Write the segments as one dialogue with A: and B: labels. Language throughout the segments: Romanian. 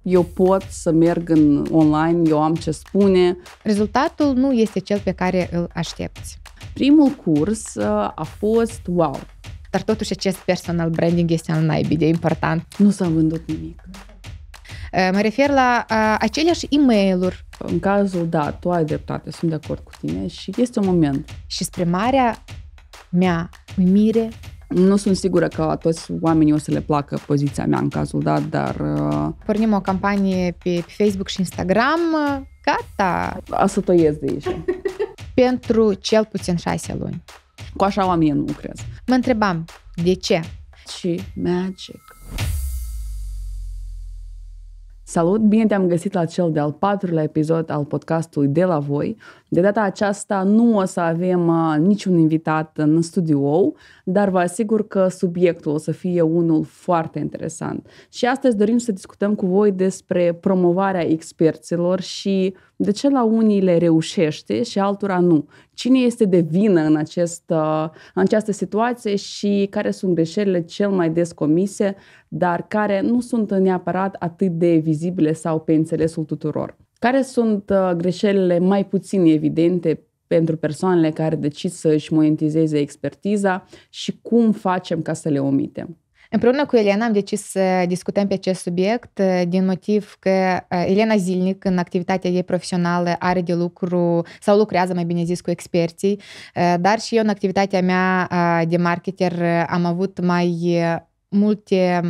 A: eu pot să merg în online, eu am ce spune.
B: Rezultatul nu este cel pe care îl aștepți.
A: Primul curs a fost wow.
B: Dar totuși acest personal branding este al naibii de important.
A: Nu s-a vândut nimic.
B: Mă refer la aceleași e-mail-uri.
A: În cazul, da, tu ai dreptate, sunt de acord cu tine și este un moment.
B: Și spre marea mea uimire,
A: nu sunt sigură că la toți oamenii o să le placă poziția mea în cazul dat, dar...
B: pornim o campanie pe Facebook și Instagram, gata!
A: A să tăiesc de aici.
B: Pentru cel puțin 6 luni.
A: Cu așa oamenii nu lucrez.
B: Mă întrebam, de ce?
A: Și magic. Salut! Bine te-am găsit la cel de-al 4-lea episod al podcastului De La Voi. De data aceasta nu o să avem niciun invitat în studio, dar vă asigur că subiectul o să fie unul foarte interesant. Și astăzi dorim să discutăm cu voi despre promovarea experților și de ce la unii le reușește și altora nu. Cine este de vină în această situație și care sunt greșelile cel mai des comise, dar care nu sunt neapărat atât de vizibile sau pe înțelesul tuturor. Care sunt greșelile mai puțin evidente pentru persoanele care decid să își monetizeze expertiza și cum facem ca să le omitem?
B: Împreună cu Elena am decis să discutăm pe acest subiect din motiv că Elena zilnic în activitatea ei profesională are de lucru sau lucrează, mai bine zis, cu experții, dar și eu în activitatea mea de marketer am avut mai multe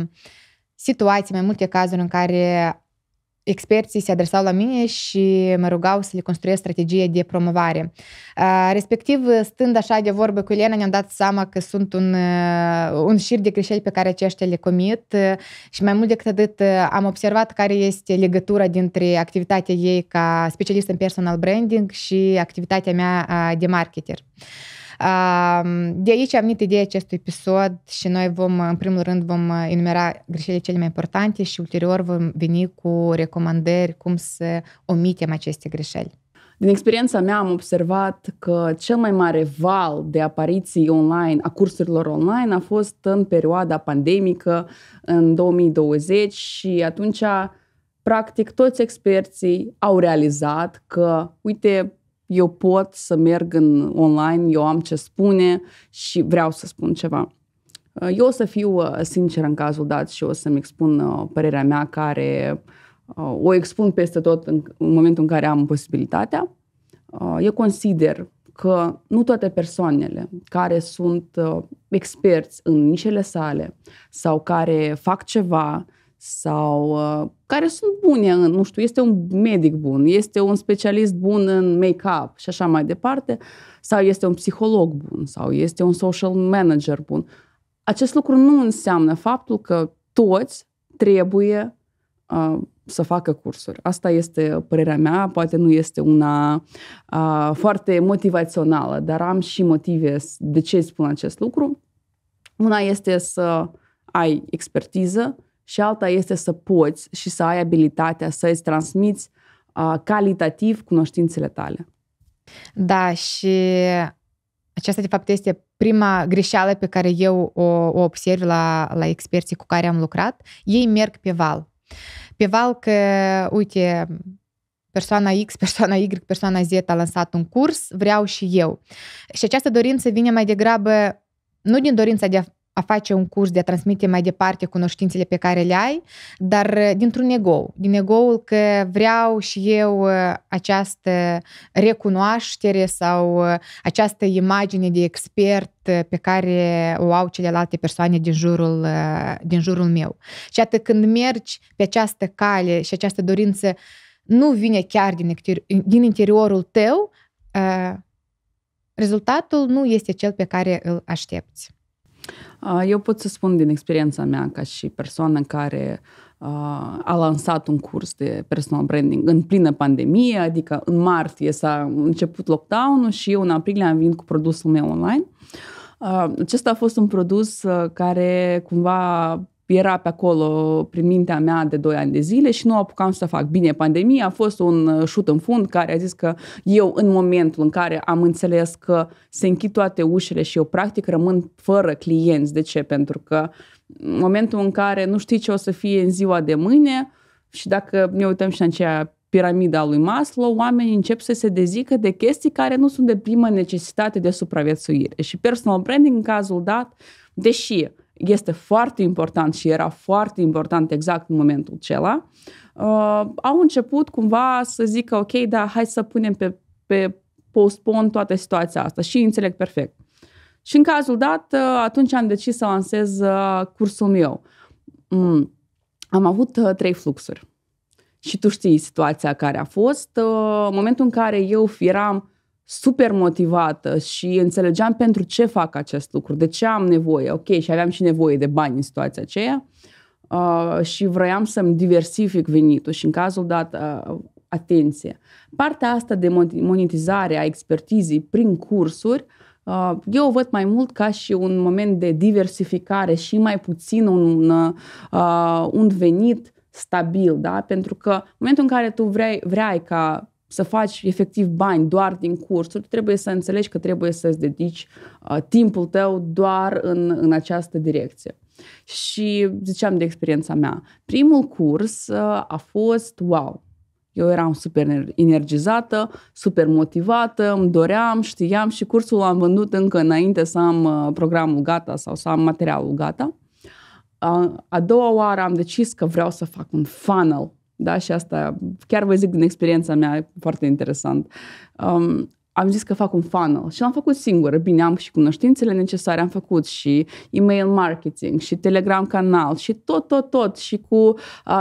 B: situații, mai multe cazuri în care experții se adresau la mine și mă rugau să le construiesc strategie de promovare. Respectiv, stând așa de vorbă cu Elena, ne-am dat seama că sunt un șir de greșeli pe care aceștia le comit și mai mult decât atât am observat care este legătura dintre activitatea ei ca specialist în personal branding și activitatea mea de marketer. De aici am venit ideea acestui episod și noi în primul rând vom enumera greșelile cele mai importante și ulterior vom veni cu recomandări cum să omitem aceste greșeli.
A: Din experiența mea am observat că cel mai mare val de apariții online, a cursurilor online, a fost în perioada pandemică, în 2020 și atunci, practic, toți experții au realizat că, uite, eu pot să merg în online, eu am ce spune și vreau să spun ceva. Eu o să fiu sinceră în cazul dat și o să-mi expun părerea mea care o expun peste tot în momentul în care am posibilitatea. Eu consider că nu toate persoanele care sunt experți în nișele sale sau care fac ceva sau care sunt bune în, nu știu, este un medic bun, este un specialist bun în make-up și așa mai departe, sau este un psiholog bun, sau este un social manager bun. Acest lucru nu înseamnă faptul că toți trebuie să facă cursuri. Asta este părerea mea, poate nu este una foarte motivațională, dar am și motive de ce spun acest lucru. Una este să ai expertiză, și alta este să poți și să ai abilitatea să îți transmiți calitativ cunoștințele tale.
B: Da, și aceasta de fapt este prima greșeală pe care eu o observ la experții cu care am lucrat. Ei merg pe val. Pe val că, uite, persoana X, persoana Y, persoana Z a lansat un curs, vreau și eu. Și această dorință vine mai degrabă nu din dorința de a face un curs, de a transmite mai departe cunoștințele pe care le ai, dar dintr-un ego. Din ego-ul că vreau și eu această recunoaștere sau această imagine de expert pe care o au celelalte persoane din jurul meu. Și atât când mergi pe această cale și această dorință nu vine chiar din interiorul tău, rezultatul nu este cel pe care îl aștepți.
A: Eu pot să spun din experiența mea ca și persoană care a lansat un curs de personal branding în plină pandemie, adică în martie s-a început lockdown-ul și eu în aprilie am venit cu produsul meu online. Acesta a fost un produs care cumva era pe acolo prin mintea mea de 2 ani de zile și nu apucam să fac. Bine, pandemia a fost un șut în fund care a zis că eu, în momentul în care am înțeles că se închid toate ușile și eu practic rămân fără clienți. De ce? Pentru că în momentul în care nu știi ce o să fie în ziua de mâine, Și dacă ne uităm și în aceea piramida lui Maslow, oamenii încep să se dezică de chestii care nu sunt de primă necesitate de supraviețuire. Și personal branding, în cazul dat, deși este foarte important și era foarte important exact în momentul acela, au început cumva să zică, ok, da, hai să punem pe postpone toată situația asta și înțeleg perfect. Și în cazul dat, atunci am decis să lansez cursul meu. Am avut 3 fluxuri. Și tu știi situația care a fost. În momentul în care eu eram super motivată și înțelegeam pentru ce fac acest lucru, de ce am nevoie, ok, și aveam și nevoie de bani în situația aceea și vroiam să-mi diversific venitul și în cazul dat, atenție. Partea asta de monetizare a expertizii prin cursuri, eu o văd mai mult ca și un moment de diversificare și mai puțin un venit stabil, da? Pentru că în momentul în care tu vrei ca să faci efectiv bani doar din cursuri, trebuie să înțelegi că trebuie să-ți dedici timpul tău doar în această direcție. Și ziceam de experiența mea. Primul curs a fost wow. Eu eram super energizată, super motivată, îmi doream, știam și cursul l-am vândut încă înainte să am programul gata sau să am materialul gata. A doua oară am decis că vreau să fac un funnel, da? Și asta chiar vă zic din experiența mea, foarte interesant. Am zis că fac un funnel și l-am făcut singură. Bine, am și cunoștințele necesare, am făcut și email marketing și Telegram canal și tot și cu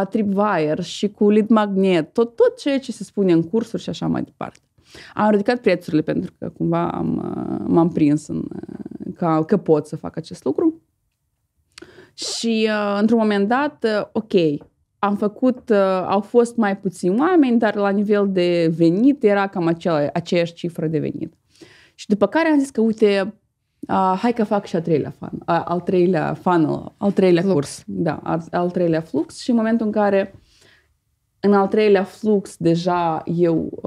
A: Tripwire și cu lead magnet, tot ceea ce se spune în cursuri și așa mai departe. Am ridicat prețurile pentru că cumva m-am prins că pot să fac acest lucru. Și într-un moment dat, ok, am făcut, au fost mai puțini oameni, dar la nivel de venit era cam aceeași cifră de venit. Și după care am zis că, uite, hai că fac și al treilea funnel, al treilea
B: flux.
A: Curs. Da, al treilea flux și în momentul în care în al treilea flux deja eu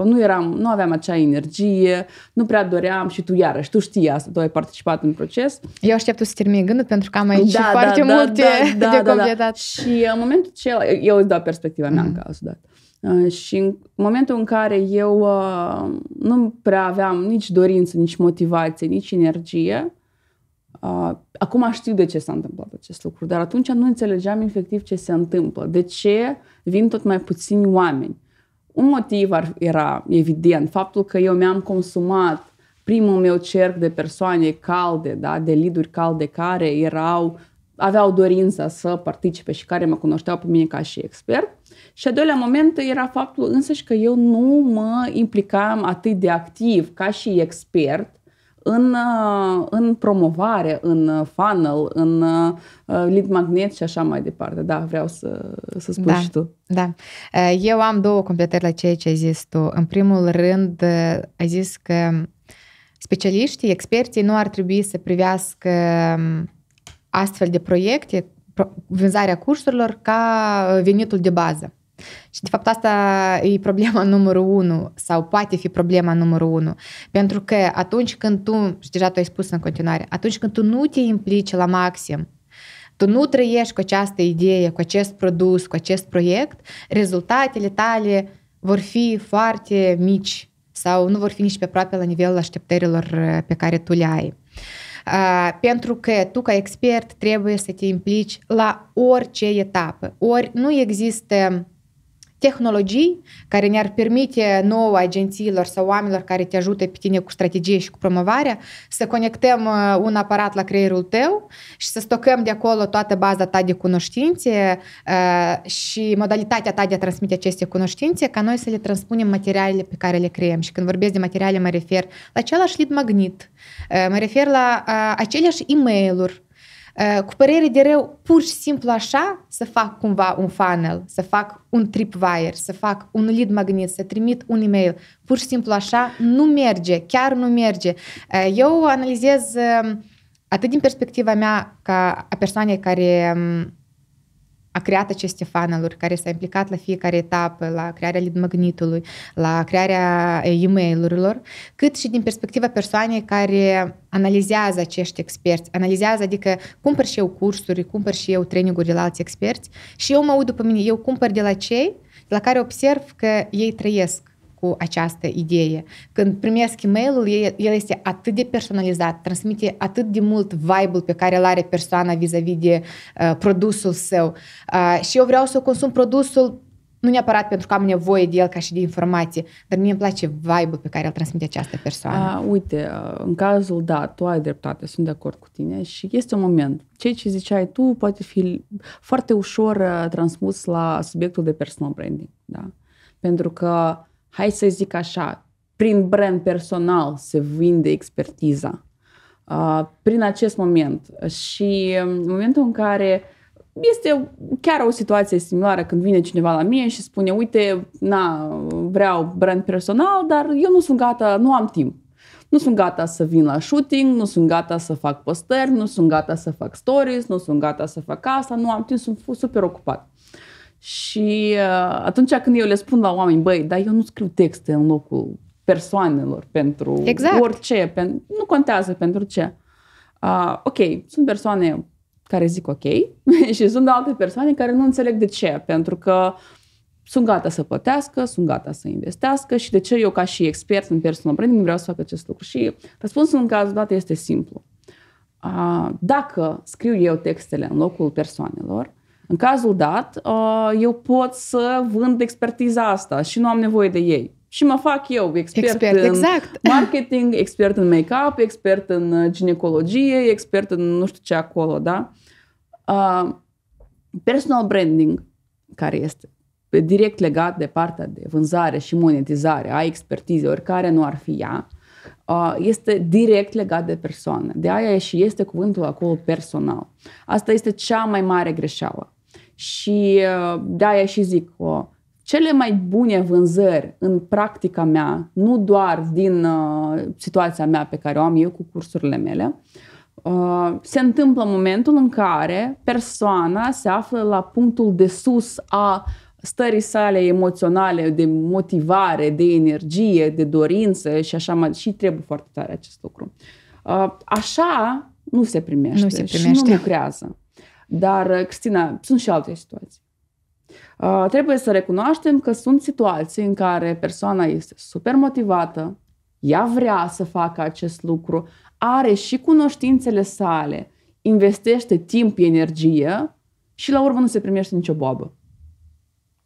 A: nu aveam acea energie, nu prea doream și tu iarăși, tu știi asta, tu ai participat în proces.
B: Eu aștept să termini gândul pentru că am aici foarte multe de completat.
A: Și în momentul acela, eu îți dau perspectiva mea în cazul dat. Și în momentul în care eu nu prea aveam nici dorință, nici motivație, nici energie, acum știu de ce s-a întâmplat acest lucru, dar atunci nu înțelegeam efectiv ce se întâmplă. De ce vin tot mai puțini oameni? Un motiv era evident, faptul că eu mi-am consumat primul meu cerc de persoane calde, da, de lead-uri calde care aveau dorința să participe și care mă cunoșteau pe mine ca și expert. Și a doilea moment era faptul însăși că eu nu mă implicam atât de activ ca și expert în promovare, în funnel, în lead magnet și așa mai departe. Da, vreau să spui și tu.
B: Da. Eu am 2 completări la ceea ce ai zis tu. În primul rând, ai zis că specialiștii, experții nu ar trebui să privească astfel de proiecte, vânzarea cursurilor, ca venitul de bază. Și de fapt asta e problema numărul 1 sau poate fi problema numărul 1. Pentru că atunci când tu, și deja tu ai spus în continuare, atunci când tu nu te implici la maxim, tu nu trăiești cu această idee, cu acest produs, cu acest proiect, rezultatele tale vor fi foarte mici sau nu vor fi nici pe aproape la nivelul așteptărilor pe care tu le ai. Pentru că tu ca expert trebuie să te implici la orice etapă. Ori nu există tehnologii care ne-ar permite nouă agențiilor sau oamenilor care te ajută pe tine cu strategie și cu promovarea să conectăm un aparat la creierul tău și să stocăm de acolo toată baza ta de cunoștințe și modalitatea ta de a transmite aceste cunoștințe ca noi să le transpunem materialele pe care le creăm. Și când vorbesc de materiale mă refer la același lead magnet, mă refer la aceleași e-mail-uri, cu părere de rău, pur și simplu așa, să fac cumva un funnel, să fac un tripwire, să fac un lead magnet, să trimit un e-mail. Pur și simplu așa nu merge, chiar nu merge. Eu analizez atât din perspectiva mea ca a persoanei care a creat aceste funnel-uri, care s-a implicat la fiecare etapă, la crearea lead magnetului, la crearea e-mail-urilor, cât și din perspectiva persoanei care analizează acești experți, analizează, adică cumpăr și eu cursuri, cumpăr și eu traininguri de la alți experți și eu mă uit după mine, eu cumpăr de la cei la care observ că ei trăiesc cu această idee. Când primesc e-mail-ul, el este atât de personalizat, transmite atât de mult vibe-ul pe care îl are persoana vis-a-vis de produsul său. Și eu vreau să consum produsul nu neapărat pentru că am nevoie de el ca și de informație, dar mie îmi place vibe-ul pe care îl transmite această persoană.
A: Uite, în cazul, da, tu ai dreptate, sunt de acord cu tine și este un moment. Ceea ce ziceai tu poate fi foarte ușor transmus la subiectul de personal branding, da? Pentru că hai să zic așa, prin brand personal se vinde expertiza. Prin acest moment. Și în momentul în care este chiar o situație similară când vine cineva la mine și spune, uite, vreau brand personal, dar eu nu sunt gata, nu am timp. Nu sunt gata să vin la shooting, nu sunt gata să fac postări, nu sunt gata să fac stories, nu sunt gata să fac asta, nu am timp, sunt super ocupat. Și atunci când eu le spun la oameni, băi, dar eu nu scriu texte în locul persoanelor pentru orice, nu contează pentru ce. Ok, sunt persoane care zic ok și sunt alte persoane care nu înțeleg de ce, pentru că sunt gata să plătească, sunt gata să investească și de ce eu ca și expert în personal branding vreau să fac acest lucru. Și răspunsul în cazul dat este simplu. Dacă scriu eu textele în locul persoanelor, în cazul dat, eu pot să vând expertiza asta și nu am nevoie de ei. Și mă fac eu expert în marketing, expert în make-up, expert în ginecologie, expert în nu știu ce acolo, da? Personal branding, care este direct legat de partea de vânzare și monetizare a expertizei, oricare nu ar fi ea, este direct legat de persoană. De aia și este cuvântul acolo personal. Asta este cea mai mare greșeală. Și de aia și zic, cele mai bune vânzări în practica mea, nu doar din situația mea pe care o am eu cu cursurile mele, se întâmplă în momentul în care persoana se află la punctul de sus a stării sale emoționale, de motivare, de energie, de dorință și așa mai, și trebuie foarte tare acest lucru. Așa nu se primește și nu lucrează. Dar, Cristina, sunt și alte situații. Trebuie să recunoaștem că sunt situații în care persoana este super motivată, ea vrea să facă acest lucru, are și cunoștințele sale, investește timp, energie și la urmă nu se primește nicio boabă.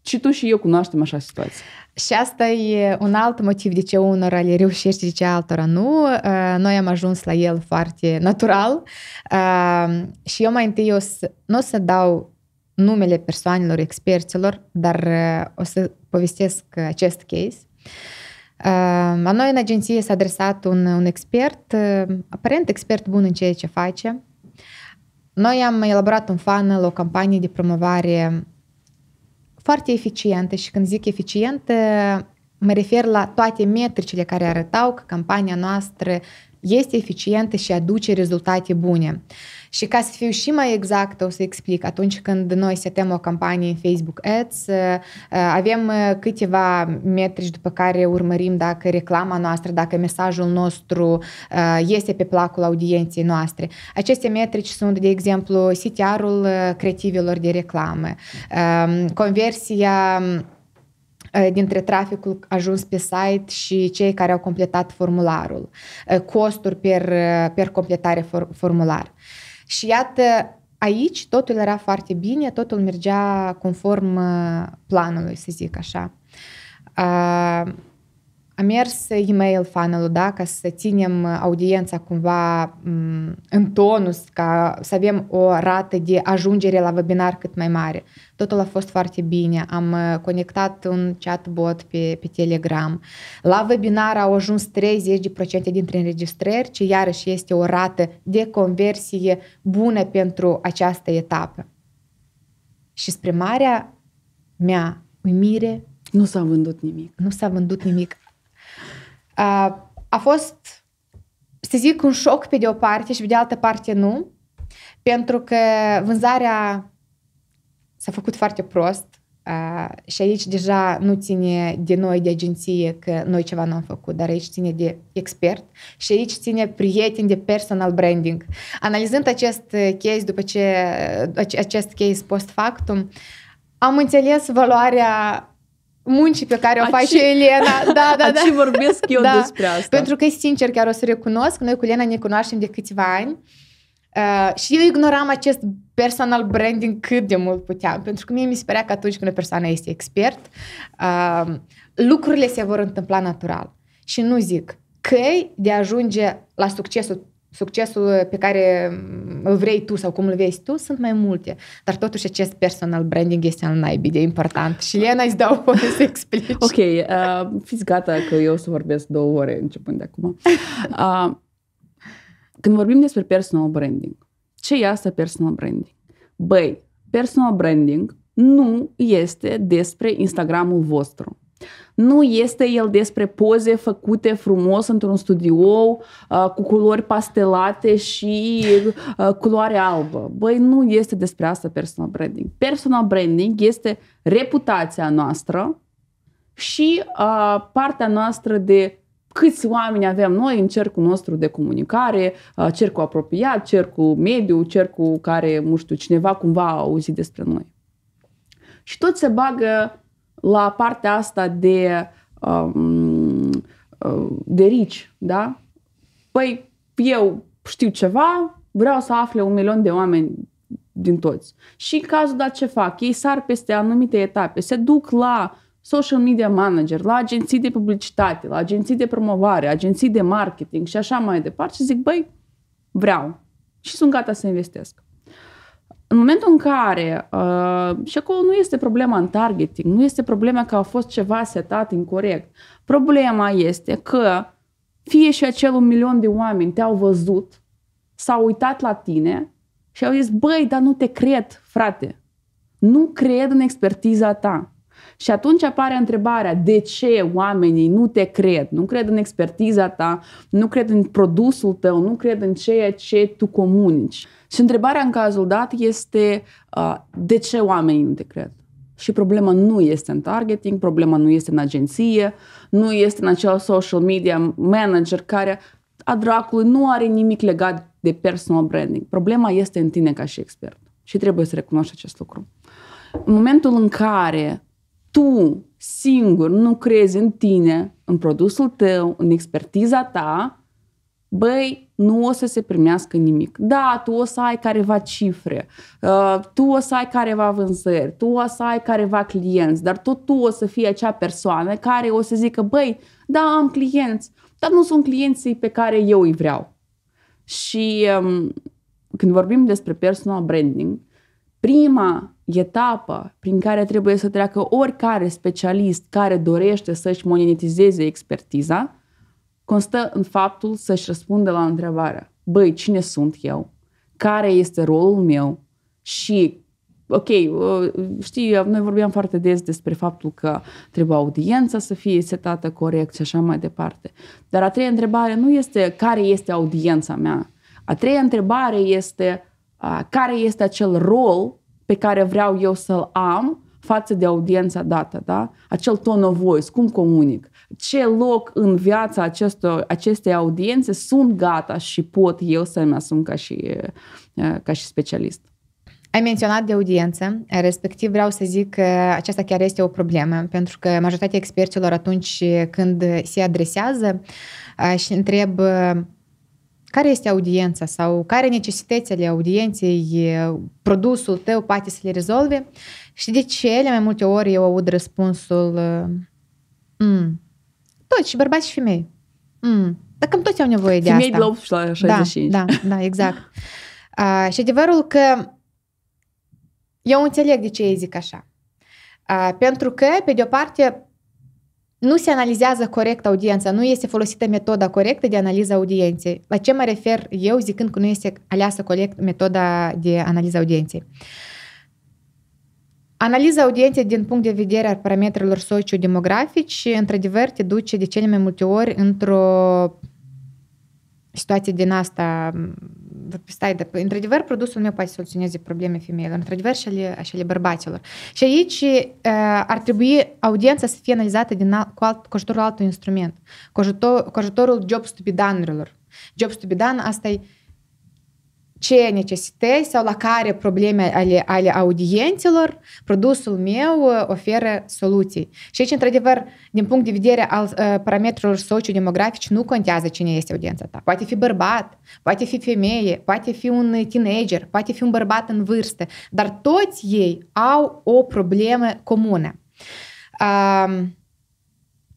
A: Și tu și eu cunoaștem așa situații.
B: Și asta e un alt motiv de ce unora le reușește, de ce altora nu. Noi am ajuns la el foarte natural și eu mai întâi nu o să dau numele persoanelor, experților, dar o să povestesc acest case. La noi în agenție s-a adresat un expert, aparent expert bun în ceea ce face. Noi am elaborat un funnel, o campanie de promovare foarte eficientă și când zic eficientă, mă refer la toate metricile care arătau că campania noastră este eficientă și aduce rezultate bune. Și ca să fiu și mai exactă, o să explic, atunci când noi setăm o campanie în Facebook Ads, avem câteva metrici după care urmărim dacă reclama noastră, dacă mesajul nostru este pe placul audienței noastre. Aceste metrici sunt, de exemplu, CTR-ul creativelor de reclamă, conversia dintre traficul ajuns pe site și cei care au completat formularul, costuri per completare formular. Și iată, aici totul era foarte bine, totul mergea conform planului, să zic așa. A mers e-mail funnel-ul, da, ca să ținem audiența cumva în tonus, ca să avem o rată de ajungere la webinar cât mai mare. Totul a fost foarte bine. Am conectat un chatbot pe Telegram. La webinar au ajuns 30% dintre înregistrări, ce iarăși este o rată de conversie bună pentru această etapă. Și spre marea mea uimire,
A: nu s-a vândut nimic.
B: Nu s-a vândut nimic. A fost, să zic, un șoc pe de o parte și pe de altă parte nu, pentru că vânzarea s-a făcut foarte prost și aici deja nu ține de noi, de agenție, că noi ceva nu am făcut, dar aici ține de expert și aici ține prieten de personal branding. Analizând acest case, după ce acest case post factum, am înțeles valoarea muncii pe care o face Elena. Da.
A: Și vorbesc eu despre asta.
B: Pentru că, sincer, chiar o să recunosc, noi cu Elena ne cunoaștem de câțiva ani și eu ignoram acest personal branding cât de mult puteam, pentru că mie mi se părea că atunci când o persoană este expert, lucrurile se vor întâmpla natural. Și nu zic căi de a ajunge la succesul pe care îl vrei tu sau cum îl vezi tu, sunt mai multe. Dar totuși acest personal branding este al naibii de important. Și Elena îți dau voie să explici.
A: Ok, fiți gata că eu o să vorbesc 2 ore începând de acum. Când vorbim despre personal branding, ce e asta personal branding? Băi, personal branding nu este despre Instagramul vostru. Nu este el despre poze făcute frumos într-un studio cu culori pastelate și culoare albă. Băi, nu este despre asta personal branding. Personal branding este reputația noastră și partea noastră de câți oameni avem noi în cercul nostru de comunicare, cercul apropiat, cercul mediu, cercul care, nu știu, cineva cumva a auzit despre noi. Și tot se bagă la partea asta de rici, da? Păi, eu știu ceva, vreau să afle 1 milion de oameni din toți. Și în cazul dat ce fac? Ei sar peste anumite etape, se duc la social media manager, la agenții de publicitate, la agenții de promovare, agenții de marketing și așa mai departe și zic, băi, vreau. Și sunt gata să investesc. În momentul în care, și acolo nu este problema în targeting, nu este problema că a fost ceva setat incorect. Problema este că fie și acel 1 milion de oameni te-au văzut, s-au uitat la tine și au zis, băi, dar nu te cred, frate. Nu cred în expertiza ta. Și atunci apare întrebarea, de ce oamenii nu te cred? Nu cred în expertiza ta, nu cred în produsul tău, nu cred în ceea ce tu comunici. Și întrebarea în cazul dat este, de ce oamenii nu te cred? Și problema nu este în targeting, problema nu este în agenție, nu este în acel social media manager care, a dracului, nu are nimic legat de personal branding. Problema este în tine ca și expert. Și trebuie să recunoști acest lucru. În momentul în care tu singur nu crezi în tine, în produsul tău, în expertiza ta, băi, nu o să se primească nimic. Da, tu o să ai careva cifre, tu o să ai careva vânzări, tu o să ai careva clienți, dar tot tu o să fii acea persoană care o să zică, băi, da, am clienți, dar nu sunt clienții pe care eu îi vreau. Și când vorbim despre personal branding, prima etapă prin care trebuie să treacă oricare specialist care dorește să-și monetizeze expertiza constă în faptul să-și răspundă la întrebarea, băi, cine sunt eu? Care este rolul meu? Și, ok, știi, noi vorbeam foarte des despre faptul că trebuie audiența să fie setată corect și așa mai departe. Dar a treia întrebare nu este care este audiența mea. A treia întrebare este care este acel rol pe care vreau eu să-l am față de audiența dată, da? Acel tone of voice, cum comunic, ce loc în viața acestei audiențe sunt gata și pot eu să-mi asum ca și specialist.
B: Ai menționat de audiență, respectiv vreau să zic că aceasta chiar este o problemă, pentru că majoritatea experților atunci când se adresează și întreb care este audiența sau care necesitățile audienței produsul tău poate să le rezolve și de cele mai multe ori eu aud răspunsul toți, și bărbați și femei. Dar cam toți au nevoie de
A: femei
B: asta.
A: Femei de la 65.
B: Da, exact. Și adevărul că eu înțeleg de ce ei zic așa. Pentru că, pe de o parte, nu se analizează corect audiența, nu este folosită metoda corectă de analiză audienței. La ce mă refer eu zicând că nu este aleasă corect metoda de analiză audienței? Analiza audienței din punct de vedere al parametrilor sociodemografici, într-adevăr, te duce de cele mai multe ori într-o situație din asta stai, într-adevăr, produsul meu poate soluționeze probleme femeilor, într-adevăr și ale bărbaților. Și aici ar trebui audiența să fie analizată cu ajutorul altui instrument, cu ajutorul job stupidanurilor. Job stupidan, asta e ce necesități sau la care probleme ale audienților produsul meu oferă soluții. Și aici, într-adevăr, din punct de vedere al parametrilor sociodemografici, nu contează cine este audiența ta. Poate fi bărbat, poate fi femeie, poate fi un teenager, poate fi un bărbat în vârstă, dar toți ei au o problemă comună.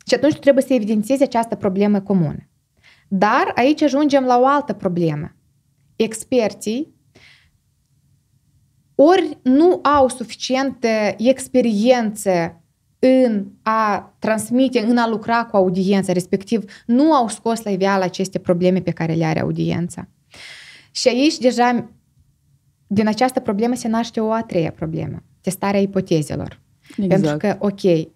B: Și atunci trebuie să evidențiezi această problemă comună. Dar aici ajungem la o altă problemă. Experții ori nu au suficientă experiență în a transmite, în a lucra cu audiența, respectiv nu au scos la iveală aceste probleme pe care le are audiența. Și aici deja din această problemă se naște o a treia problemă, testarea ipotezelor. Exact. Pentru că, ok,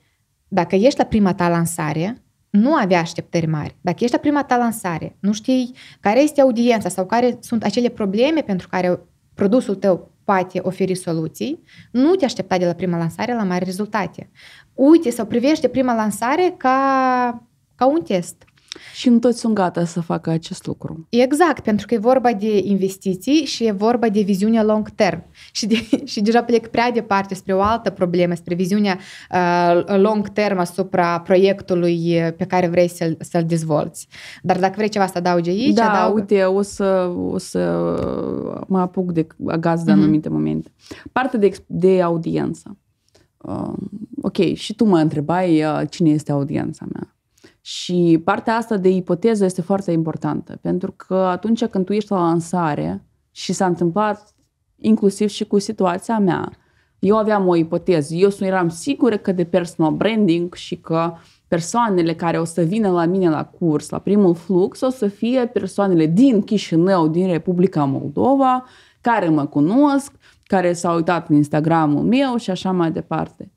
B: dacă ești la prima ta lansare, nu avea așteptări mari. Dacă ești la prima ta lansare, nu știi care este audiența sau care sunt acele probleme pentru care produsul tău poate oferi soluții, nu te aștepta de la prima lansare la mari rezultate. Uite sau privește prima lansare ca un test.
A: Și nu toți sunt gata să facă acest lucru.
B: Exact, pentru că e vorba de investiții și e vorba de viziunea long term. Și deja plec prea departe spre o altă problemă, spre viziunea long term asupra proiectului pe care vrei să-l dezvolți. Dar dacă vrei ceva să adaugi aici,
A: uite, o să mă apuc de gaz de anumite momente. Partea de audiență. Ok, și tu mă întrebai cine este audiența mea. Și partea asta de ipoteză este foarte importantă, pentru că atunci când tu ești la lansare și s-a întâmplat inclusiv și cu situația mea, eu aveam o ipoteză, eu eram sigură că de personal branding și că persoanele care o să vină la mine la curs, la primul flux, o să fie persoanele din Chișinău, din Republica Moldova, care mă cunosc, care s-au uitat în Instagramul meu și așa mai departe.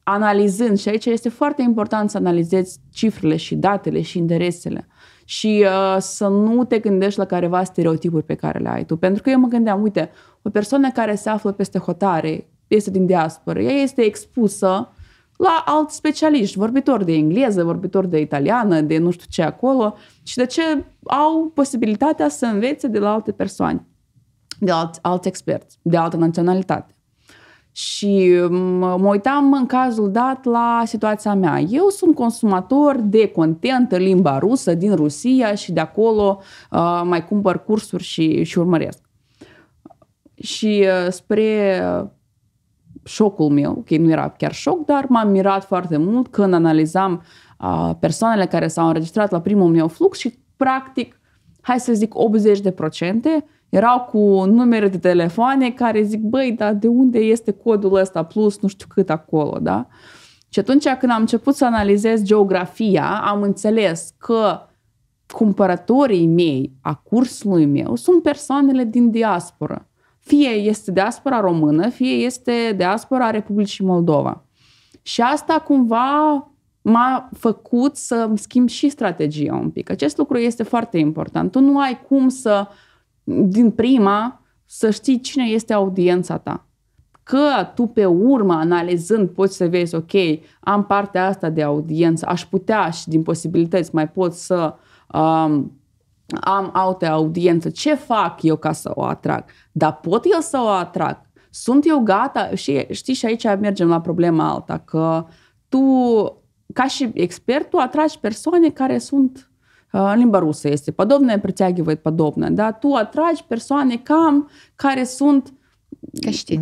A: Analizând, și aici este foarte important să analizezi cifrele și datele și interesele și să nu te gândești la careva stereotipuri pe care le ai tu. Pentru că eu mă gândeam, uite, o persoană care se află peste hotare, este din diasporă, ea este expusă la alți specialiști, vorbitori de engleză, vorbitori de italiană, de nu știu ce acolo, și de ce au posibilitatea să învețe de la alte persoane, de alți experți, de altă naționalitate. Și mă uitam în cazul dat la situația mea. Eu sunt consumator de content în limba rusă din Rusia și de acolo mai cumpăr cursuri și urmăresc. Și spre șocul meu, ok, nu era chiar șoc, dar m-am mirat foarte mult când analizam persoanele care s-au înregistrat la primul meu flux și practic, hai să zic 80%, erau cu numere de telefoane care zic, băi, dar de unde este codul ăsta plus nu știu cât acolo, da? Și atunci când am început să analizez geografia, am înțeles că cumpărătorii mei a cursului meu sunt persoanele din diasporă. Fie este diaspora română, fie este diaspora Republicii Moldova. Și asta cumva m-a făcut să schimb și strategia un pic. Acest lucru este foarte important. Tu nu ai cum să din prima să știi cine este audiența ta. Că tu pe urmă, analizând, poți să vezi, ok, am partea asta de audiență, aș putea și din posibilități mai pot să am altă audiență. Ce fac eu ca să o atrag? Dar pot eu să o atrag? Sunt eu gata? Și știi, și aici mergem la problema alta, că tu, ca și expert, tu atragi persoane care sunt în limba rusă este подобное притягивает подобное, da? Tu atragi persoane cam care sunt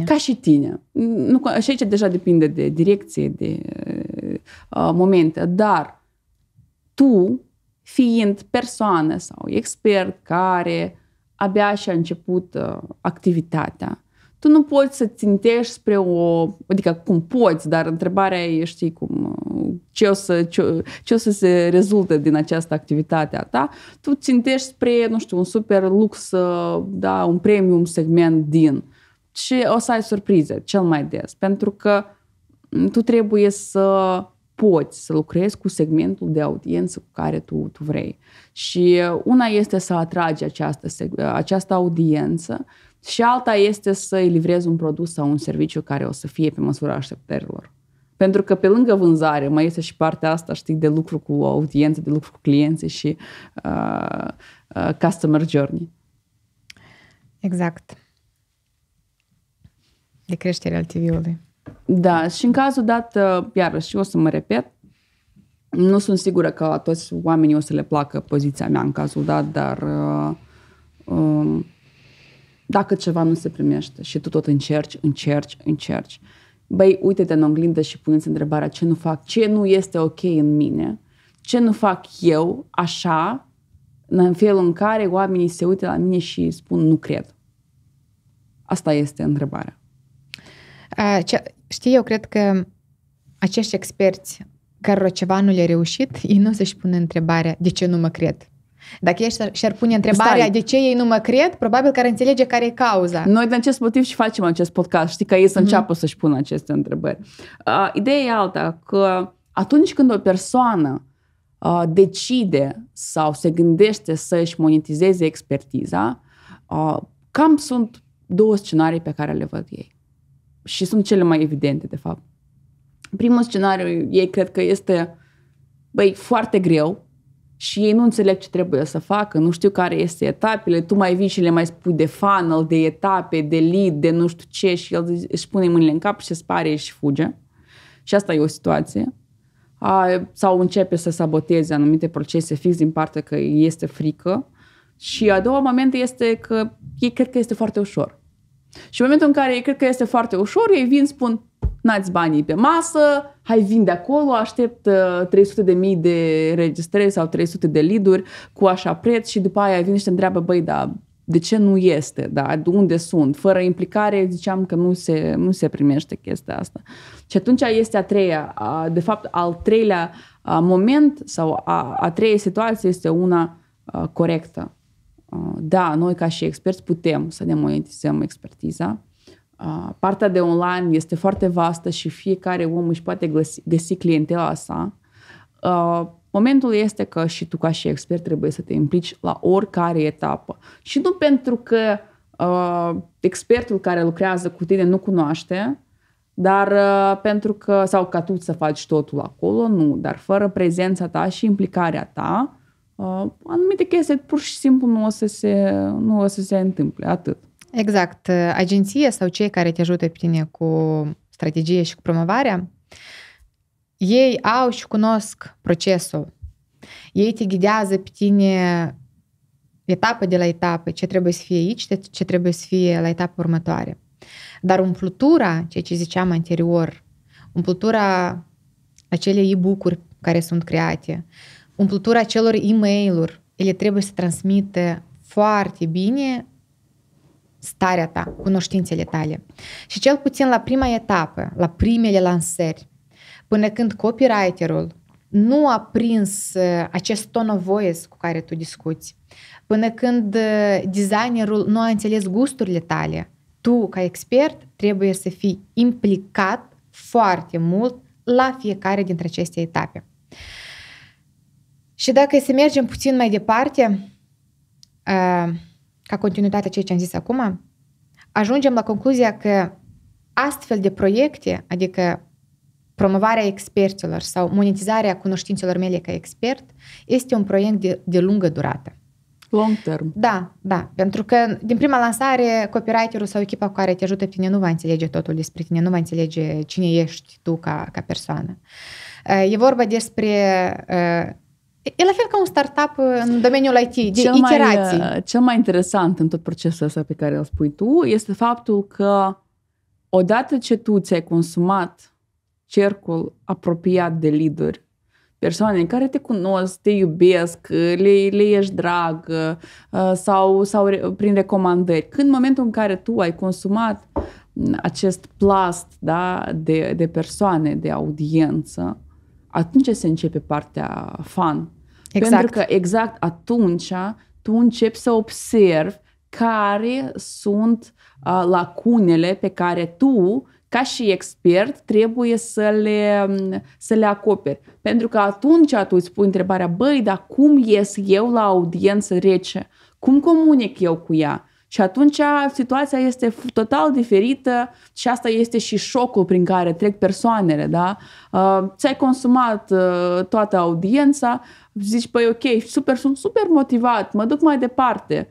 B: ca și tine.
A: Nu, și aici deja depinde de direcție, de momente, dar tu, fiind persoană sau expert care abia și-a început activitatea, tu nu poți să țintești spre adică cum poți, dar întrebarea e, știi, ce o să se rezultă din această activitate a ta. Tu țintești spre, nu știu, un super lux, da, un premium segment și o să ai surprize cel mai des, pentru că tu trebuie să poți să lucrezi cu segmentul de audiență cu care tu vrei. Și una este să atragi această audiență și alta este să îi livrezi un produs sau un serviciu care o să fie pe măsura așteptărilor. Pentru că pe lângă vânzare mai este și partea asta, știi, de lucru cu audiență, de lucru cu clienții și customer journey.
B: Exact. De creșterea LTV-ului.
A: Da, și în cazul dat, iarăși, o să mă repet, nu sunt sigură că toți oamenii o să le placă poziția mea în cazul dat, dar dacă ceva nu se primește și tu tot încerci, băi, uite-te în oglindă și pune-ți întrebarea ce nu fac, ce nu este ok în mine, ce nu fac eu așa, în felul în care oamenii se uită la mine și spun nu cred. Asta este întrebarea.
B: Știi, eu cred că acești experți cărora ceva nu le-a reușit, ei nu se-și pune întrebarea de ce nu mă cred. Dacă ei și-ar pune întrebarea de ce ei nu mă cred, probabil că ar înțelege care e cauza.
A: Noi din acest motiv și facem acest podcast, știi, ca ei să înceapă să-și pună aceste întrebări. Ideea e alta, că atunci când o persoană decide sau se gândește să-și monetizeze expertiza, cam sunt două scenarii pe care le văd ei. Și sunt cele mai evidente, de fapt. Primul scenariu, ei cred că este, foarte greu și ei nu înțeleg ce trebuie să facă, nu știu care este etapele, tu mai vii și le mai spui de funnel, de etape, de lead, de nu știu ce și el își pune mâinile în cap și se spare și fuge. Și asta e o situație. Sau începe să saboteze anumite procese fix din partea că este frică. Și a doua moment este că ei cred că este foarte ușor. Și în momentul în care ei cred că este foarte ușor, ei vin, spun, n-ați banii pe masă, hai vin de acolo, aștept 300.000 de registrări sau 300 de lead-uri cu așa preț și după aia vin și te întreabă, dar de ce nu este? Da? De unde sunt? Fără implicare, ziceam că nu se primește chestia asta. Și atunci este de fapt, al treilea moment sau a treia situație este una corectă. Da, noi ca și experți putem să ne monetizăm expertiza. Partea de online este foarte vastă și fiecare om își poate găsi clientela sa. Momentul este că și tu ca și expert trebuie să te implici la oricare etapă. Și nu pentru că expertul care lucrează cu tine nu cunoaște, dar pentru că, sau ca tu să faci totul acolo, nu, dar fără prezența ta și implicarea ta, anumite chestii pur și simplu nu o să se întâmple, atât.
B: Exact. Agenția sau cei care te ajută pe tine cu strategie și cu promovarea, ei au și cunosc procesul. Ei te ghidează pe tine etapă de la etapă, ce trebuie să fie aici, ce trebuie să fie la etapa următoare. Dar umplutura, ceea ce ziceam anterior, umplutura acelei e-book-uri care sunt create, umplutura celor e-mail-uri, ele trebuie să transmită foarte bine starea ta, cunoștințele tale. Și cel puțin la prima etapă, la primele lansări, până când copywriterul nu a prins acest tone of voice cu care tu discuți, până când designerul nu a înțeles gusturile tale, tu, ca expert, trebuie să fii implicat foarte mult la fiecare dintre aceste etape. Și dacă să mergem puțin mai departe, ca continuitatea ceea ce am zis acum, ajungem la concluzia că astfel de proiecte, adică promovarea experților sau monetizarea cunoștințelor mele ca expert, este un proiect de lungă durată.
A: Long term.
B: Da, pentru că din prima lansare copywriterul sau echipa cu care te ajută pe tine nu va înțelege totul despre tine, nu va înțelege cine ești tu ca persoană. E vorba despre... E la fel ca un startup în domeniul IT, de iterații.
A: Cel mai interesant în tot procesul ăsta pe care îl spui tu este faptul că odată ce tu ți-ai consumat cercul apropiat de lead-uri, persoane care te cunosc, te iubesc, le ești drag sau prin recomandări. Când în momentul în care tu ai consumat acest plast, da, de persoane, de audiență, atunci se începe partea fun.
B: Exact.
A: Pentru că exact atunci tu începi să observi care sunt lacunele pe care tu, ca și expert, trebuie să le acoperi. Pentru că atunci tu îți pui întrebarea, băi, dar cum ies eu la audiență rece? Cum comunic eu cu ea? Și atunci situația este total diferită și asta este și șocul prin care trec persoanele, da? Ți-ai consumat toată audiența, zici, păi ok, sunt super motivat, mă duc mai departe.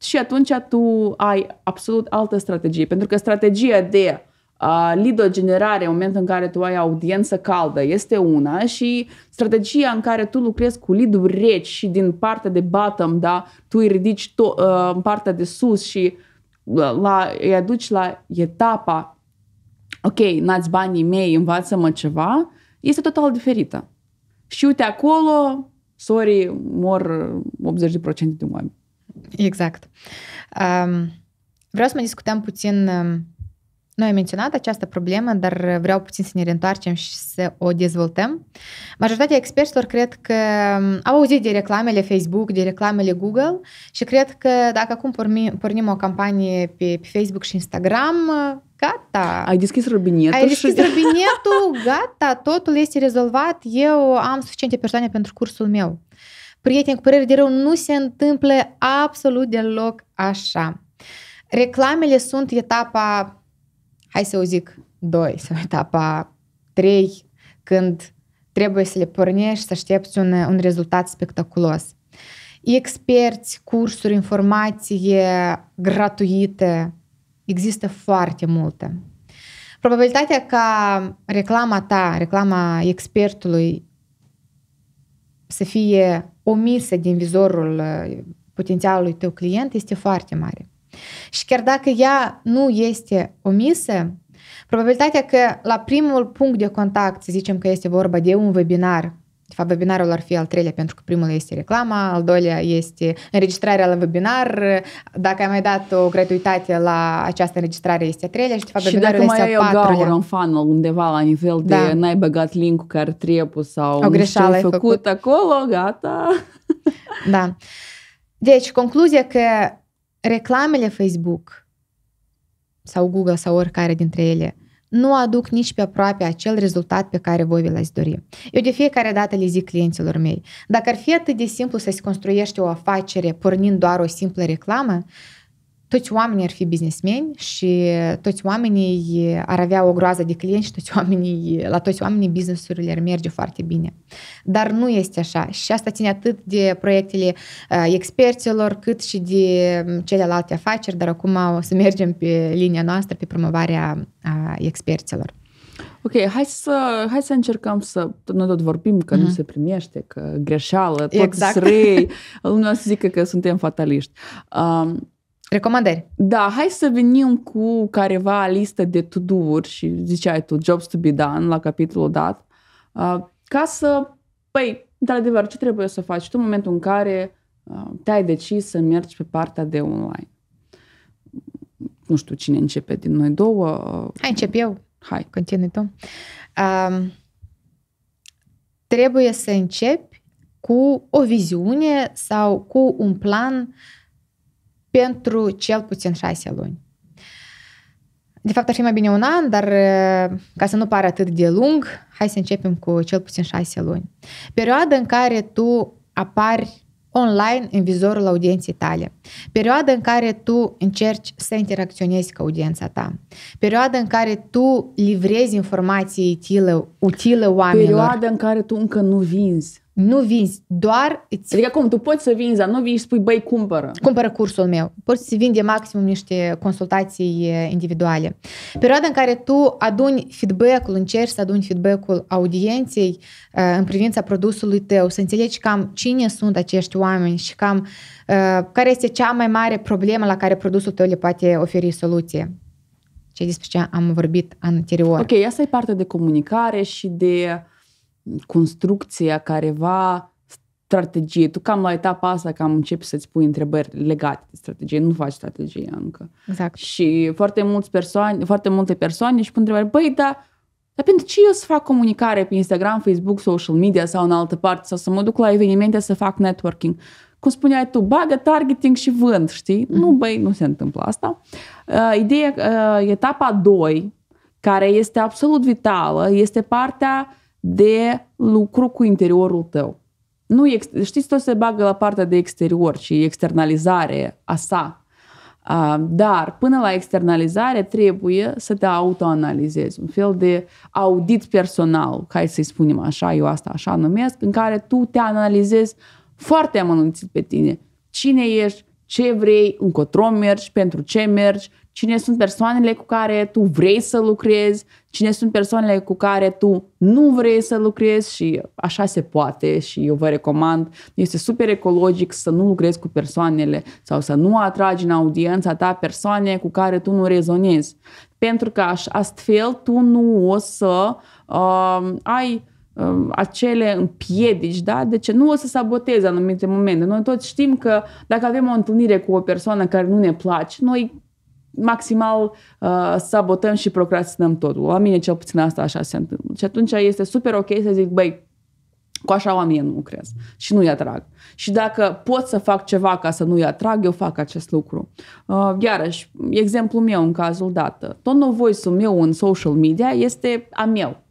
A: Și atunci tu ai absolut altă strategie, pentru că strategia de lead-generare în momentul în care tu ai audiență caldă este una și strategia în care tu lucrezi cu lead-uri reci și din partea de bottom, da, tu îi ridici în partea de sus și îi aduci la etapa ok, n-ați banii mei, învață-mă ceva, este total diferită. Și uite acolo, sorry, mor 80% din oameni.
B: Exact. Vreau să mai discutăm puțin. Noi am menționat această problemă, dar vreau puțin să ne reîntoarcem și să o dezvoltăm. Majoritatea experților cred că au auzit de reclamele Facebook, de reclamele Google și cred că dacă acum pornim o campanie pe Facebook și Instagram, gata.
A: Ai deschis robinetul.
B: Robinetul, gata, totul este rezolvat. Eu am suficiente persoane pentru cursul meu. Prieteni, cu părere de rău, nu se întâmplă absolut deloc așa. Reclamele sunt etapa, hai să o zic, 2 sau etapa 3, când trebuie să le pornești și să aștepți un rezultat spectaculos. Experți, cursuri, informație gratuite, există foarte multe. Probabilitatea ca reclama ta, reclama expertului să fie omisă din vizorul potențialului tău client este foarte mare. Și chiar dacă ea nu este omisă, probabilitatea că la primul punct de contact, să zicem că este vorba de un webinar, de fapt webinarul ar fi al 3-lea pentru că primul este reclama, al 2-lea este înregistrarea la webinar, dacă ai mai dat o gratuitate la această înregistrare este a 3-lea și de fapt webinarul este al 4-lea. Și dacă mai ai o gaură
A: în funnel undeva la nivel de n-ai băgat link-ul care trebuie sau
B: o greșeală ai
A: făcut acolo, gata.
B: Da. Deci, concluzia că reclamele Facebook sau Google sau oricare dintre ele nu aduc nici pe aproape acel rezultat pe care voi vi l-ați dori. Eu de fiecare dată le zic clienților mei, dacă ar fi atât de simplu să-ți construiești o afacere pornind doar o simplă reclamă, toți oamenii ar fi businessmeni și toți oamenii ar avea o groază de clienți și la toți oamenii business-urile ar merge foarte bine. Dar nu este așa și asta ține atât de proiectele experților cât și de celelalte afaceri, dar acum o să mergem pe linia noastră, pe promovarea experților.
A: Ok, hai să încercăm să... Noi tot vorbim că nu se primește, că greșeală, tot răi. Lumea să zică că suntem fataliști.
B: Recomandări.
A: Da, hai să venim cu careva listă de to-do-uri și ziceai tu, jobs to be done la capitolul dat, ca să, păi, într-adevăr, ce trebuie să faci tu în momentul în care te-ai decis să mergi pe partea de online? Nu știu cine începe din noi două.
B: Hai, încep eu.
A: Hai.
B: Continui tu. Trebuie să începi cu o viziune sau cu un plan pentru cel puțin 6 luni. De fapt, ar fi mai bine un an, dar ca să nu pară atât de lung, hai să începem cu cel puțin 6 luni. Perioada în care tu apari online în vizorul audienței tale. Perioada în care tu încerci să interacționezi cu audiența ta. Perioada în care tu livrezi informații utile oamenilor.
A: Perioada în care tu încă nu vinzi.
B: Nu vinzi, doar
A: Adică cum, tu poți să vinzi, dar nu vii și spui, băi, cumpără.
B: Cumpără cursul meu. Poți să vinde maximum niște consultații individuale. Perioada în care tu aduni feedback-ul, încerci să aduni feedback-ul audienței în privința produsului tău, să înțelegi cam cine sunt acești oameni și cam care este cea mai mare problemă la care produsul tău le poate oferi soluție. Despre ce am vorbit anterior.
A: Ok, asta e partea de comunicare și de construcția careva strategie. Tu cam la etapa asta cam începi să-ți pui întrebări legate de strategie. Nu faci strategie încă.
B: Exact.
A: Și foarte multe persoane își pun întrebări, băi, dar pentru ce eu să fac comunicare pe Instagram, Facebook, social media sau în altă parte sau să mă duc la evenimente să fac networking? Cum spuneai tu, bagă targeting și vând, știi? Nu, băi, nu se întâmplă asta. Ideea, etapa 2, care este absolut vitală, este partea de lucru cu interiorul tău. Nu, știți, tot se bagă la partea de exterior și externalizare a sa. Dar până la externalizare trebuie să te autoanalizezi, un fel de audit personal, hai să-i spunem așa, eu asta așa numesc, în care tu te analizezi foarte amănunțit pe tine. Cine ești, ce vrei, încotro mergi, pentru ce mergi, cine sunt persoanele cu care tu vrei să lucrezi, cine sunt persoanele cu care tu nu vrei să lucrezi și așa se poate și eu vă recomand. Este super ecologic să nu lucrezi cu persoanele sau să nu atragi în audiența ta persoane cu care tu nu rezonezi. Pentru că astfel tu nu o să ai acele împiedici, da? Deci nu o să sabotezi anumite momente. Noi toți știm că dacă avem o întâlnire cu o persoană care nu ne place, noi maximal sabotăm și procrastinăm totul. La mine cel puțin asta așa se întâmplă. Și atunci este super ok să zic, băi, cu așa oamenii nu lucrez și nu-i atrag. Și dacă pot să fac ceva ca să nu-i atrag, eu fac acest lucru. Iarăși, exemplul meu în cazul dat. Tone of voice-ul meu în social media este a meu.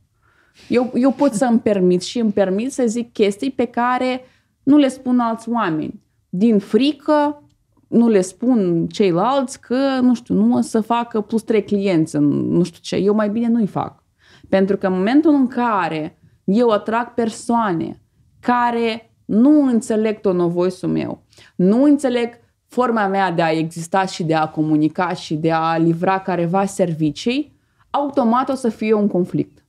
A: Eu pot să îmi permit să zic chestii pe care nu le spun alți oameni. Din frică, nu le spun ceilalți că, nu știu, nu o să facă plus 3 clienți în nu știu ce. Eu mai bine nu-i fac. Pentru că în momentul în care eu atrag persoane care nu înțeleg tone of voice-ul meu, nu înțeleg forma mea de a exista și de a comunica și de a livra careva servicii, automat o să fie un conflict.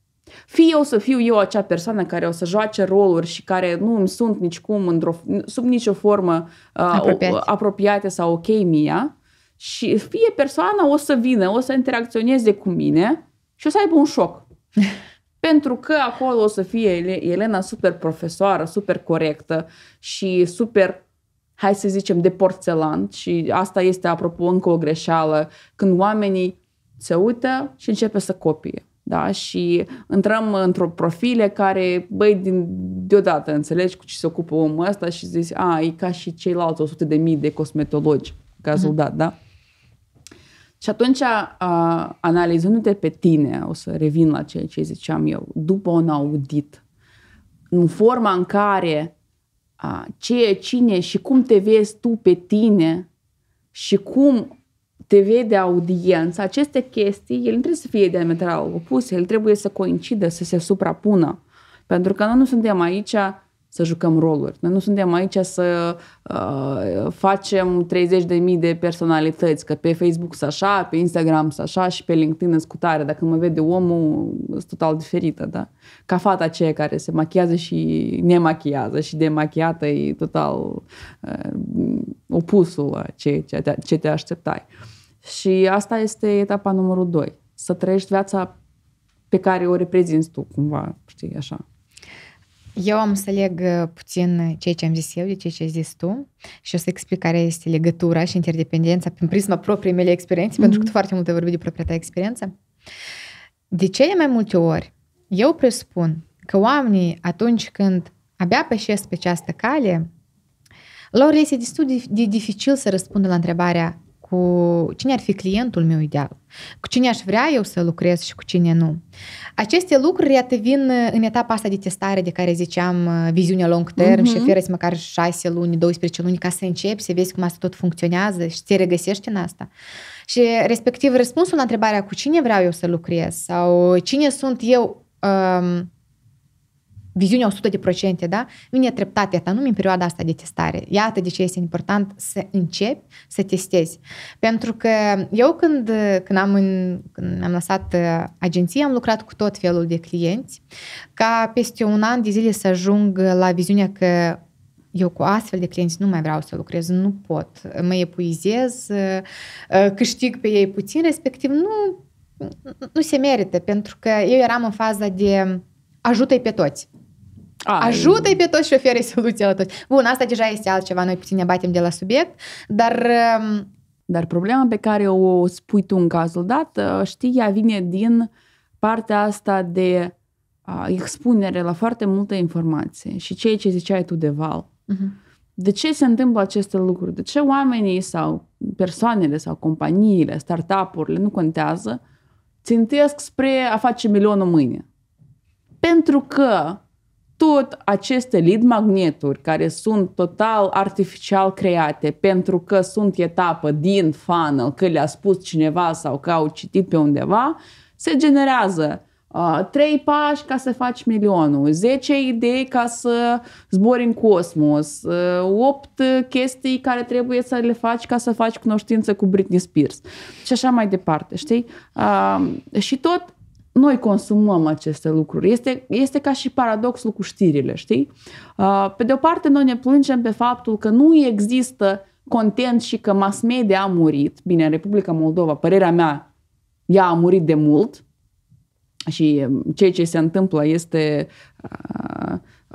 A: Fie o să fiu eu acea persoană care o să joace roluri și care nu îmi sunt nicicum sub nicio formă apropiate sau ok mie, și fie persoana o să vină, o să interacționeze cu mine și o să aibă un șoc. Pentru că acolo o să fie Elena super profesoară, super corectă și super, hai să zicem, de porțelan. Și asta este, apropo, încă o greșeală, când oamenii se uită și începe să copie. Da? Și intrăm într-o profile care, băi, deodată înțelegi cu ce se ocupă omul ăsta și zici, e ca și ceilalți 100.000 de cosmetologi, cazul dat, da? Și atunci, analizându-te pe tine, o să revin la ceea ce ziceam eu, după un audit, în forma în care cine și cum te vezi tu pe tine și cum te vede audiența, aceste chestii, ele nu trebuie să fie diametral opuse, ele trebuie să coincidă, să se suprapună. Pentru că noi nu suntem aici să jucăm roluri. Noi nu suntem aici să facem 30.000 de personalități, că pe Facebook sunt așa, pe Instagram sunt așa și pe LinkedIn sunt cu tare. Dacă mă vede omul, sunt total diferită. Da? Ca fata aceea care se machiază și nemachiază și demachiată e total opusul la ce te așteptai. Și asta este etapa numărul 2. Să trăiești viața pe care o reprezinți tu, cumva, știi, așa.
B: Eu am să leg puțin ceea ce am zis eu de ceea ce ai zis tu și o să explic care este legătura și interdependența prin prisma propriei mele experiențe, pentru că tu foarte mult ai vorbit de propria ta experiență. De cele mai multe ori, eu presupun că oamenii, atunci când abia pășesc pe această cale, lor este destul de dificil să răspundă la întrebarea cu cine ar fi clientul meu ideal, cu cine aș vrea eu să lucrez și cu cine nu. Aceste lucruri, iată, vin în etapa asta de testare de care ziceam, viziunea long term și oferă-ți măcar 6 luni, 12 luni ca să începi, să vezi cum asta tot funcționează și te regăsești în asta. Și respectiv răspunsul la întrebarea cu cine vreau eu să lucrez sau cine sunt eu, viziunea 100%, da? Vine treptat, iată, anume în perioada asta de testare. Iată de ce este important să începi să testezi. Pentru că eu când am lăsat agenția, am lucrat cu tot felul de clienți, ca peste un an de zile să ajung la viziunea că eu cu astfel de clienți nu mai vreau să lucrez, nu pot. Mă epuizez, câștig pe ei puțin, respectiv nu se merită, pentru că eu eram în faza de ajută-i pe toți. Ajută-i pe toți și oferă soluția la toți. Bun, asta deja este altceva, noi puțin ne batem de la subiect,
A: Dar problema pe care o spui tu în cazul dat, știi, ea vine din partea asta de expunere la foarte multă informație și ceea ce ziceai tu de val. De ce se întâmplă aceste lucruri? De ce oamenii sau persoanele sau companiile, startup-urile, nu contează, țintesc spre a face milionul mâine. Pentru că tot aceste lead magneturi care sunt total artificial create pentru că sunt etapă din funnel, că le-a spus cineva sau că au citit pe undeva, se generează 3 pași ca să faci milionul, 10 idei ca să zbori în cosmos, 8 chestii care trebuie să le faci ca să faci cunoștință cu Britney Spears și așa mai departe, știi? Și tot noi consumăm aceste lucruri. Este ca și paradoxul cu știrile, știi? Pe de o parte, noi ne plângem pe faptul că nu există content și că mass media a murit. Bine, în Republica Moldova, părerea mea, ea a murit de mult și ceea ce se întâmplă este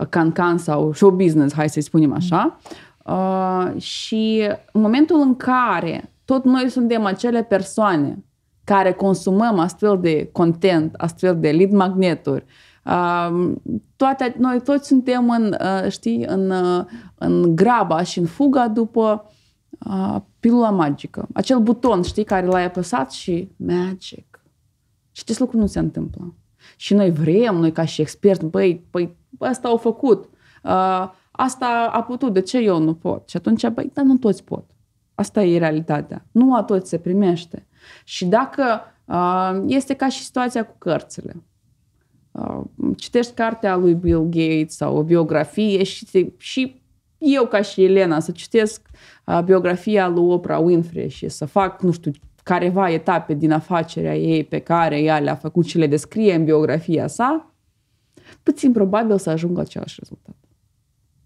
A: can-can sau show business, hai să-i spunem așa. Și în momentul în care tot noi suntem acele persoane care consumăm astfel de content, astfel de lead magneturi, noi toți suntem în graba și în fuga după pilula magică. Acel buton, știi, care l-ai apăsat și magic. Și acest lucru nu se întâmplă. Și noi vrem, noi ca și experți, băi, asta au făcut. Asta a putut, de ce eu nu pot? Și atunci, dar nu toți pot. Asta e realitatea. Nu a toți se primește. Și dacă este ca și situația cu cărțile. Citești cartea lui Bill Gates sau o biografie și eu ca și Elena să citesc biografia lui Oprah Winfrey și să fac, nu știu, careva etape din afacerea ei pe care ea le-a făcut și le descrie în biografia sa, puțin probabil să ajungă același rezultat.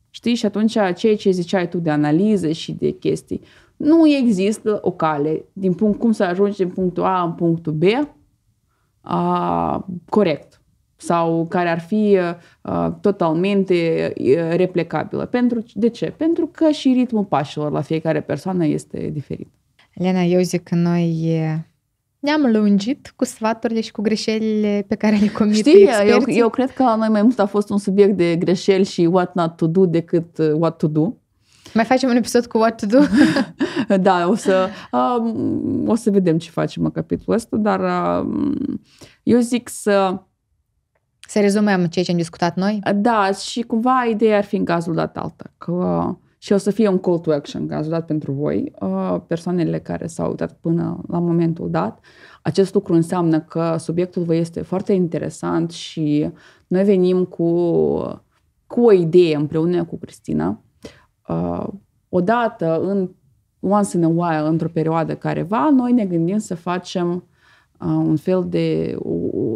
A: Știi? Și atunci ceea ce ziceai tu de analize și de chestii, nu există o cale cum să ajungi din punctul A în punctul B corect sau care ar fi totalmente replicabilă. De ce? Pentru că și ritmul pașilor la fiecare persoană este diferit.
B: Elena, eu zic că noi ne-am lungit cu sfaturile și cu greșelile pe care le comit experții.
A: Eu cred că la noi mai mult a fost un subiect de greșeli și what not to do decât what to do.
B: Mai facem un episod cu what to do?
A: Da, o să vedem ce facem în capitolul ăsta, dar eu zic să
B: rezumăm ceea ce am discutat noi?
A: Da, și cumva ideea ar fi în cazul dat alta. Și o să fie un call to action în cazul dat pentru voi, persoanele care s-au uitat până la momentul dat. Acest lucru înseamnă că subiectul vă este foarte interesant și noi venim cu o idee împreună cu Cristina. Odată, once in a while, într-o perioadă careva, noi ne gândim să facem un fel de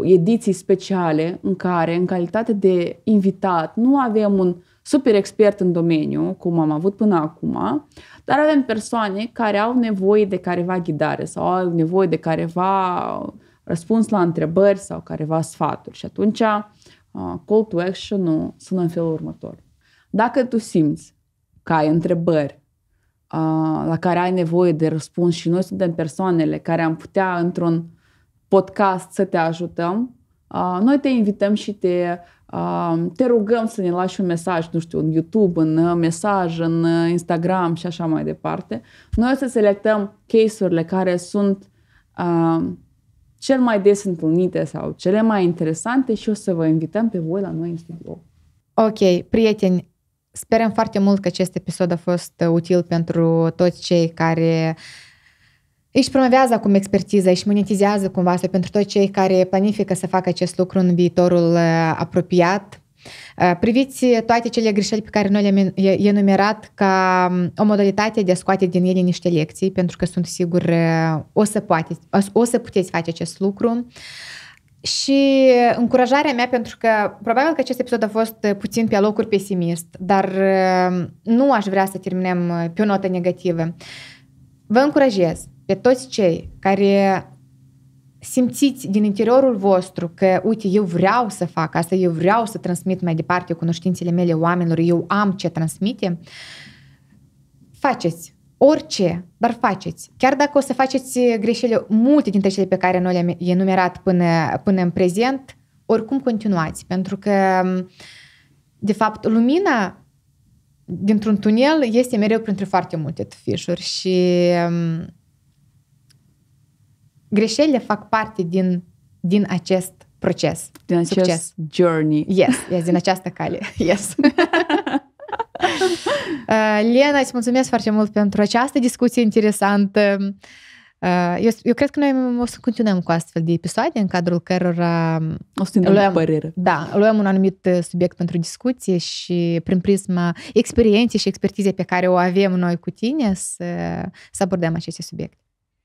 A: ediții speciale în care, în calitate de invitat, nu avem un super expert în domeniu, cum am avut până acum, dar avem persoane care au nevoie de careva ghidare sau au nevoie de careva răspuns la întrebări sau careva sfaturi. Și atunci call to action sună în felul următor. Dacă tu simți că ai întrebări la care ai nevoie de răspuns și noi suntem persoanele care am putea într-un podcast să te ajutăm, noi te invităm și te rugăm să ne lași un mesaj, nu știu, în YouTube, în mesaj, în Instagram și așa mai departe. Noi o să selectăm case-urile care sunt cel mai des întâlnite sau cele mai interesante și o să vă invităm pe voi la noi în studio.
B: Ok, prieteni, sperăm foarte mult că acest episod a fost util pentru toți cei care își promovează acum expertiza, își monetizează cumva, sau pentru toți cei care planifică să facă acest lucru în viitorul apropiat. Priviți toate cele greșeli pe care noi le-am enumerat ca o modalitate de a scoate din ele niște lecții, pentru că sunt sigur o să puteți face acest lucru. Și încurajarea mea, pentru că probabil că acest episod a fost puțin pe alocuri pesimist, dar nu aș vrea să terminăm pe o notă negativă. Vă încurajez pe toți cei care simțiți din interiorul vostru că, uite, eu vreau să fac asta, eu vreau să transmit mai departe cunoștințele mele oamenilor, eu am ce transmite, faceți orice, dar faceți. Chiar dacă o să faceți greșeli, multe dintre cele pe care noi le-am enumerat până în prezent, oricum continuați, pentru că, de fapt, lumina dintr-un tunel este mereu printre foarte multe tufișuri și greșelile fac parte din din acest proces.
A: Din acest
B: succes.
A: Journey.
B: Yes, din această cale. Yes. Lena, îți mulțumesc foarte mult pentru această discuție interesantă. Eu cred că noi o să continuăm cu astfel de episoade în cadrul cărora
A: o să ne dăm părere.
B: Da, luăm un anumit subiect pentru discuție și prin prisma experienței și expertizei pe care o avem noi cu tine să abordăm aceste subiecte.